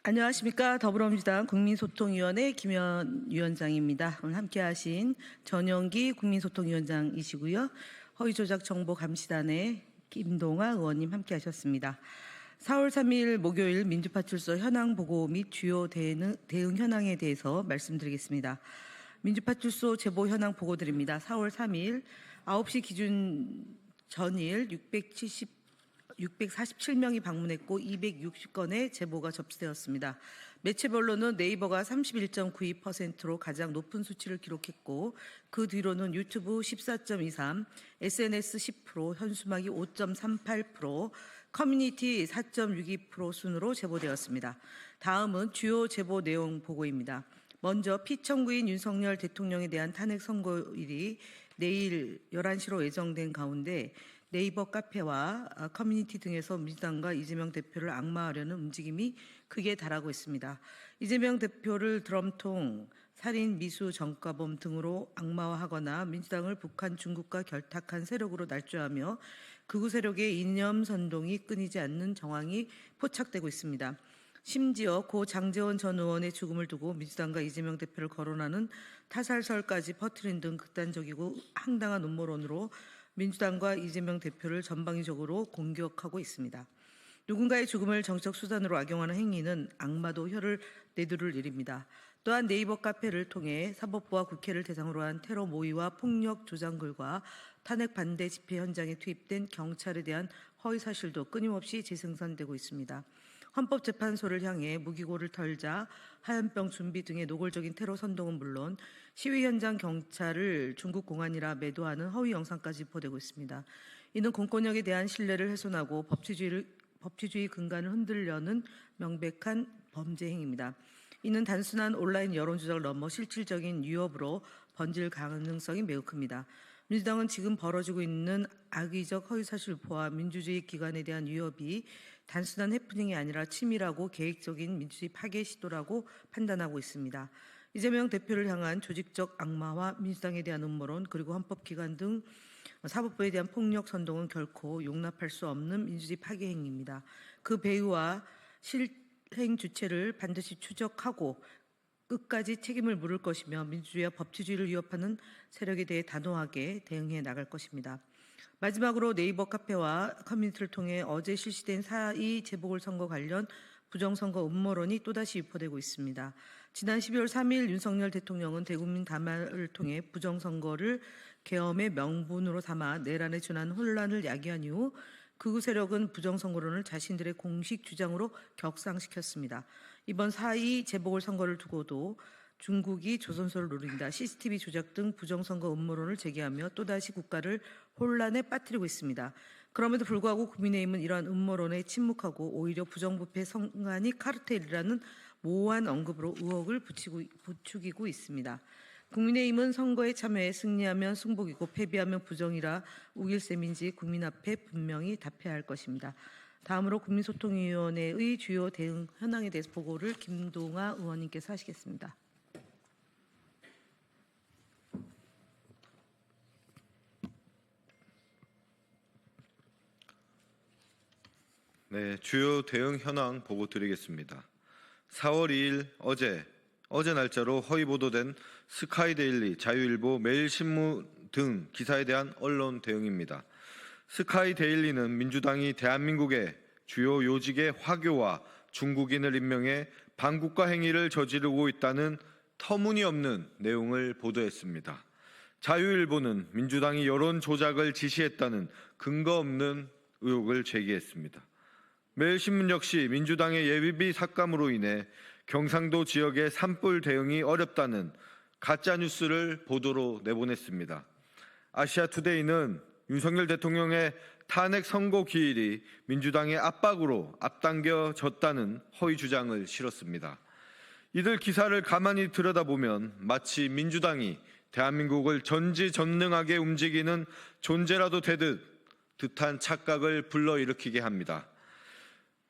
안녕하십니까. 더불어민주당 국민소통위원회 김현 위원장입니다. 오늘 함께하신 전영기 국민소통위원장이시고요. 허위조작정보감시단의 김동아 의원님 함께하셨습니다. 4월 3일 목요일 민주파출소 현황 보고 및 주요 대응 현황에 대해서 말씀드리겠습니다. 민주파출소 제보 현황 보고 드립니다. 4월 3일 9시 기준 전일 647명이 방문했고 260건의 제보가 접수되었습니다. 매체별로는 네이버가 31.92%로 가장 높은 수치를 기록했고 그 뒤로는 유튜브 14.23%, SNS 10%, 현수막이 5.38%, 커뮤니티 4.62% 순으로 제보되었습니다. 다음은 주요 제보 내용 보고입니다. 먼저 피청구인 윤석열 대통령에 대한 탄핵 선고일이 내일 11시로 예정된 가운데 네이버 카페와 커뮤니티 등에서 민주당과 이재명 대표를 악마하려는 움직임이 크게 달하고 있습니다. 이재명 대표를 드럼통, 살인, 미수, 정가범 등으로 악마화하거나 민주당을 북한, 중국과 결탁한 세력으로 날조하며 극우 세력의 이념 선동이 끊이지 않는 정황이 포착되고 있습니다. 심지어 고 장제원 전 의원의 죽음을 두고 민주당과 이재명 대표를 거론하는 타살설까지 퍼뜨린 등 극단적이고 황당한 음모론으로 민주당과 이재명 대표를 전방위적으로 공격하고 있습니다. 누군가의 죽음을 정치적 수단으로 악용하는 행위는 악마도 혀를 내두를 일입니다. 또한 네이버 카페를 통해 사법부와 국회를 대상으로 한 테러 모의와 폭력 조장글과 탄핵 반대 집회 현장에 투입된 경찰에 대한 허위 사실도 끊임없이 재생산되고 있습니다. 헌법재판소를 향해 무기고를 털자, 하얀병 준비 등의 노골적인 테러 선동은 물론 시위 현장 경찰을 중국 공안이라 매도하는 허위 영상까지 유포되고 있습니다. 이는 공권력에 대한 신뢰를 훼손하고 법치주의 근간을 흔들려는 명백한 범죄 행위입니다. 이는 단순한 온라인 여론조작을 넘어 실질적인 위협으로 번질 가능성이 매우 큽니다. 민주당은 지금 벌어지고 있는 악의적 허위사실 유포와 민주주의 기관에 대한 위협이 단순한 해프닝이 아니라 치밀하고 계획적인 민주주의 파괴 시도라고 판단하고 있습니다. 이재명 대표를 향한 조직적 악마와 민주당에 대한 음모론 그리고 헌법기관 등 사법부에 대한 폭력 선동은 결코 용납할 수 없는 민주주의 파괴 행위입니다. 그 배후와 실행 주체를 반드시 추적하고 끝까지 책임을 물을 것이며 민주주의와 법치주의를 위협하는 세력에 대해 단호하게 대응해 나갈 것입니다. 마지막으로 네이버 카페와 커뮤니티를 통해 어제 실시된 4.2 재보궐선거 관련 부정선거 음모론이 또다시 유포되고 있습니다. 지난 12월 3일 윤석열 대통령은 대국민 담화를 통해 부정선거를 계엄의 명분으로 삼아 내란에 준한 혼란을 야기한 이후 극우 세력은 부정선거론을 자신들의 공식 주장으로 격상시켰습니다. 이번 4.2 재보궐선거를 두고도 중국이 조선소를 노린다, CCTV 조작 등 부정선거 음모론을 제기하며 또다시 국가를 혼란에 빠뜨리고 있습니다. 그럼에도 불구하고 국민의힘은 이러한 음모론에 침묵하고 오히려 부정부패 선관위 카르텔이라는 모호한 언급으로 의혹을 부추기고 있습니다. 국민의힘은 선거에 참여해 승리하면 승복이고 패배하면 부정이라 우길 셈인지 국민 앞에 분명히 답해야 할 것입니다. 다음으로 국민소통위원회의 주요 대응 현황에 대해서 보고를 김동아 의원님께서 하시겠습니다. 네, 주요 대응 현황 보고 드리겠습니다. 4월 2일 어제 날짜로 허위 보도된 스카이데일리, 자유일보, 매일신문 등 기사에 대한 언론 대응입니다. 스카이데일리는 민주당이 대한민국의 주요 요직의 화교와 중국인을 임명해 반국가 행위를 저지르고 있다는 터무니없는 내용을 보도했습니다. 자유일보는 민주당이 여론 조작을 지시했다는 근거 없는 의혹을 제기했습니다. 매일신문 역시 민주당의 예비비 삭감으로 인해 경상도 지역의 산불 대응이 어렵다는 가짜뉴스를 보도로 내보냈습니다. 아시아투데이는 윤석열 대통령의 탄핵 선고 기일이 민주당의 압박으로 앞당겨졌다는 허위 주장을 실었습니다. 이들 기사를 가만히 들여다보면 마치 민주당이 대한민국을 전지전능하게 움직이는 존재라도 듯한 착각을 불러일으키게 합니다.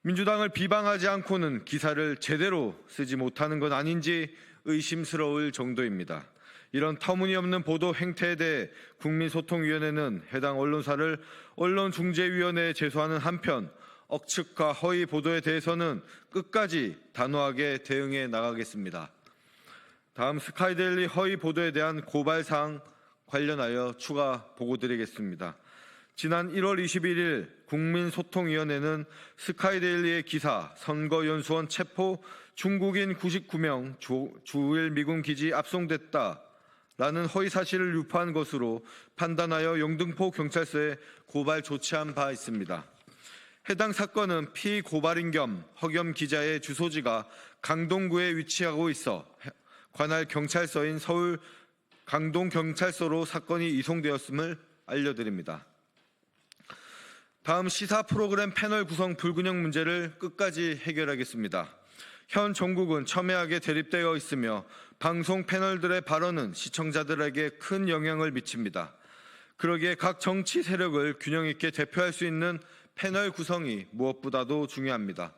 민주당을 비방하지 않고는 기사를 제대로 쓰지 못하는 건 아닌지 의심스러울 정도입니다. 이런 터무니없는 보도 행태에 대해 국민소통위원회는 해당 언론사를 언론중재위원회에 제소하는 한편 억측과 허위 보도에 대해서는 끝까지 단호하게 대응해 나가겠습니다. 다음 스카이데일리 허위 보도에 대한 고발 사항 관련하여 추가 보고드리겠습니다. 지난 1월 21일 국민소통위원회는 스카이데일리의 기사 선거연수원 체포 중국인 99명 주일 미군 기지 압송됐다라는 허위 사실을 유포한 것으로 판단하여 영등포 경찰서에 고발 조치한 바 있습니다. 해당 사건은 피고발인 겸 허겸 기자의 주소지가 강동구에 위치하고 있어 관할 경찰서인 서울 강동경찰서로 사건이 이송되었음을 알려드립니다. 다음 시사 프로그램 패널 구성 불균형 문제를 끝까지 해결하겠습니다. 현 정국은 첨예하게 대립되어 있으며 방송 패널들의 발언은 시청자들에게 큰 영향을 미칩니다. 그러기에 각 정치 세력을 균형 있게 대표할 수 있는 패널 구성이 무엇보다도 중요합니다.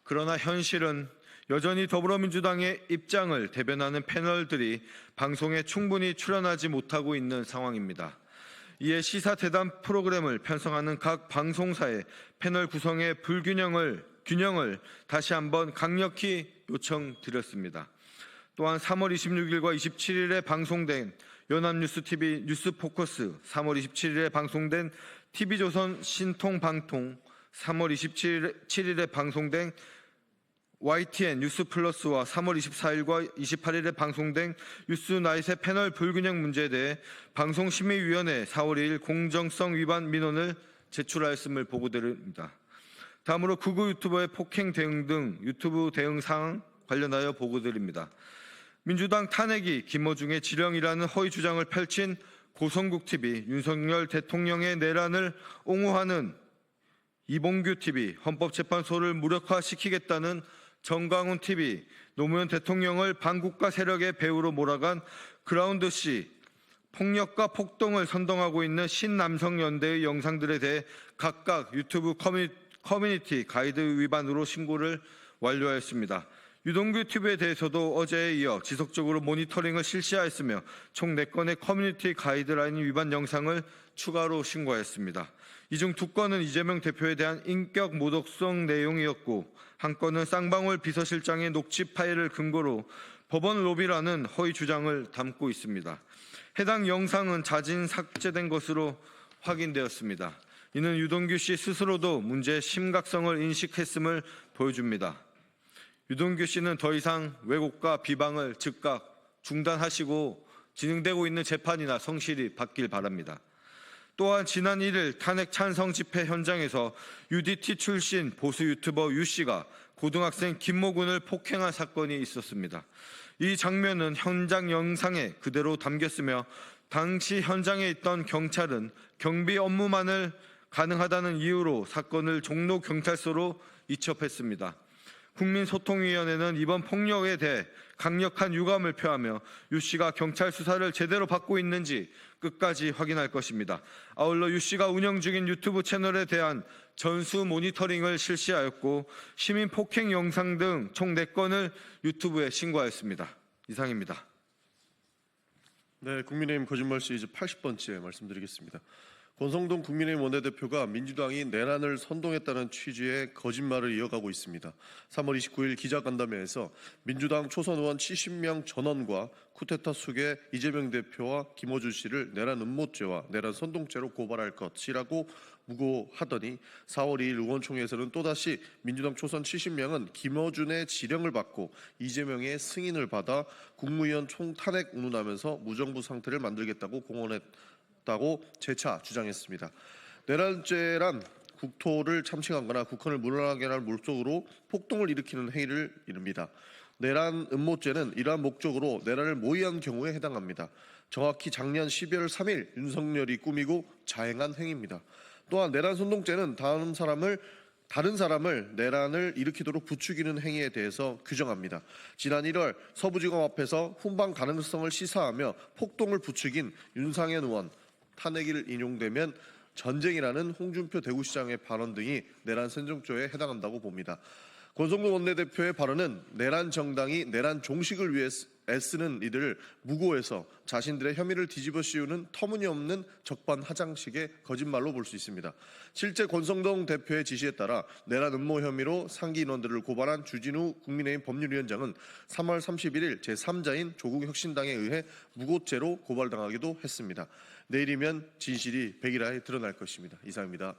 그러나 현실은 여전히 더불어민주당의 입장을 대변하는 패널들이 방송에 충분히 출연하지 못하고 있는 상황입니다. 이에 시사 대담 프로그램을 편성하는 각 방송사의 패널 구성의 균형을 다시 한번 강력히 요청드렸습니다. 또한 3월 26일과 27일에 방송된 연합뉴스TV 뉴스포커스, 3월 27일에 방송된 TV조선 신통방통, 3월 27일에 방송된 YTN 뉴스플러스와 3월 24일과 28일에 방송된 뉴스나잇의 패널 불균형 문제에 대해 방송심의위원회에 4월 2일 공정성 위반 민원을 제출하였음을 보고드립니다. 다음으로 극우 유튜버의 폭행 대응 등 유튜브 대응 사항 관련하여 보고드립니다. 민주당 탄핵이 김어중의 지령이라는 허위 주장을 펼친 고성국TV, 윤석열 대통령의 내란을 옹호하는 이봉규TV, 헌법재판소를 무력화시키겠다는 정광훈TV, 노무현 대통령을 반국가 세력의 배우로 몰아간 그라운드C, 폭력과 폭동을 선동하고 있는 신남성연대의 영상들에 대해 각각 유튜브 커뮤니티 가이드 위반으로 신고를 완료하였습니다. 유동규 TV에 대해서도 어제에 이어 지속적으로 모니터링을 실시하였으며 총 4건의 커뮤니티 가이드라인 위반 영상을 추가로 신고하였습니다. 이 중 2건은 이재명 대표에 대한 인격 모독성 내용이었고 한 건은 쌍방울 비서실장의 녹취 파일을 근거로 법원 로비라는 허위 주장을 담고 있습니다. 해당 영상은 자진 삭제된 것으로 확인되었습니다. 이는 유동규 씨 스스로도 문제의 심각성을 인식했음을 보여줍니다. 유동규 씨는 더 이상 왜곡과 비방을 즉각 중단하시고 진행되고 있는 재판이나 성실히 받길 바랍니다. 또한 지난 1일 탄핵 찬성 집회 현장에서 UDT 출신 보수 유튜버 유 씨가 고등학생 김모군을 폭행한 사건이 있었습니다. 이 장면은 현장 영상에 그대로 담겼으며 당시 현장에 있던 경찰은 경비 업무만을 가능하다는 이유로 사건을 종로경찰서로 이첩했습니다. 국민소통위원회는 이번 폭력에 대해 강력한 유감을 표하며 유 씨가 경찰 수사를 제대로 받고 있는지 끝까지 확인할 것입니다. 아울러 유 씨가 운영 중인 유튜브 채널에 대한 전수 모니터링을 실시하였고 시민 폭행 영상 등 총 4건을 유튜브에 신고하였습니다. 이상입니다. 네, 국민의힘 거짓말 시리즈 80번째 말씀드리겠습니다. 권성동 국민의힘 원내대표가 민주당이 내란을 선동했다는 취지의 거짓말을 이어가고 있습니다. 3월 29일 기자간담회에서 민주당 초선 의원 70명 전원과 쿠데타 수계 이재명 대표와 김어준 씨를 내란 음모죄와 내란 선동죄로 고발할 것이라고 무고하더니 4월 2일 의원총회에서는 또다시 민주당 초선 70명은 김어준의 지령을 받고 이재명의 승인을 받아 국무위원 총탄핵 운운하면서 무정부 상태를 만들겠다고 공언했다고 재차 주장했습니다. 내란죄란 국토를 참칭하거나 국헌을 무너하게 할 목적으로 폭동을 일으키는 행위를 이릅니다. 내란 음모죄는 이러한 목적으로 내란을 모의한 경우에 해당합니다. 정확히 작년 12월 3일 윤석열이 꾸미고 자행한 행위입니다. 또한 내란 선동죄는 다른 사람을 내란을 일으키도록 부추기는 행위에 대해서 규정합니다. 지난 1월 서부지검 앞에서 훈방 가능성을 시사하며 폭동을 부추긴 윤상현 의원 탄핵일 인용되면 전쟁이라는 홍준표 대구시장의 발언 등이 내란 선동죄에 해당한다고 봅니다. 권성동 원내대표의 발언은 내란 정당이 내란 종식을 위해 애쓰는 이들을 무고해서 자신들의 혐의를 뒤집어 씌우는 터무니없는 적반하장식의 거짓말로 볼 수 있습니다. 실제 권성동 대표의 지시에 따라 내란 음모 혐의로 상기 인원들을 고발한 주진우 국민의힘 법률위원장은 3월 31일 제3자인 조국혁신당에 의해 무고죄로 고발당하기도 했습니다. 내일이면 진실이 백일하에 드러날 것입니다. 이상입니다.